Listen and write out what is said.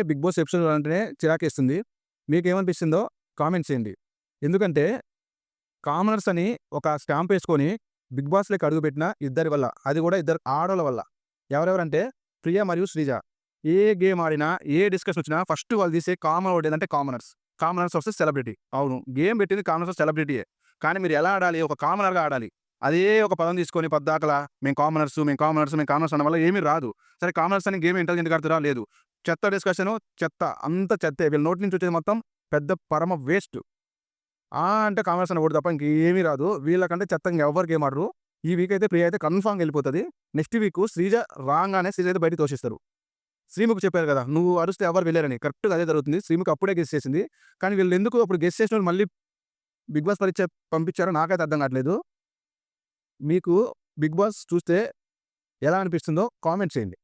Big boss episode అంటేనే చిరాకేస్తుంది. మీకేమనిపిస్తుందో comment చేయండి. ఎందుకంటే కామనర్స్ అని ఒక స్టాంప్ ఏసుకొని బిగ్ బాస్‌లోకి అడుగుపెట్టిన ఇద్దరి వల్ల. అది కూడా ఇద్దరు ఆడోళ్ళ వల్ల. ఎవరెవరంటే ప్రియ మరియు శ్రీజ. ఏ గేమ్ ఆడినా, ఏ డిస్కషన్ వచ్చినా ఫస్ట్ వాళ్ళు తీసే కామన్ వర్డ్ ఏదంటే కామనర్స్. Commoners versus celebrity. అవును. గేమ్ పెట్టింది కామనర్స్ సెలబ్రిటీయే. కానీ మీరు ఎలా ఆడాలి? ఒక కామనర్‌గా ఆడాలి. అదే ఒక పదం తీసుకొని పద్దాకల మేము కామనర్స్, మేము కామనర్స్, మేము కామనర్స్ అనడం వల్ల ఏమీ రాదు. సరే కామనర్స్ అని గేమ్ ఇంటెలిజెంట్‌గా ఆడుతుర్రా? లేదు. చెత్త డిస్కషను, చెత్త. అంతా చెత్తే. వీళ్ళ నోటి నుంచి వచ్చేది మొత్తం పెద్ద పరమ వేస్ట్. అంటే కామర్స్ అనకూడదు తప్ప ఇంకేమీ రాదు. వీళ్ళకంటే చెత్త ఇంకెవ్వరు గేమ్ ఆడరు. ఈ వీక్ అయితే ప్రియ అయితే కన్ఫర్మ్‌గా ఎళ్ళిపోతది. నెక్స్ట్ వీకు శ్రీజ రాంగానే శ్రీజ అయితే బయటికి తోసేస్తారు. శ్రీముఖి చెప్పారు కదా! నువ్వు అరుస్తే ఎవరు వినలేరని. కరెక్ట్‌గా అదే జరుగుతుంది. శ్రీముఖి అప్పుడే గెస్ చేసింది. కానీ వీళ్ళెందుకు అప్పుడు గెస్ చేసినోళ్ళు మళ్ళీ బిగ్ బాస్ పరీక్ష పంపించారో నాకైతే అర్థం కావట్లేదు. మీకు బిగ్ బాస్ చూస్తే ఎలా అనిపిస్తుందో కామెంట్ చేయండి.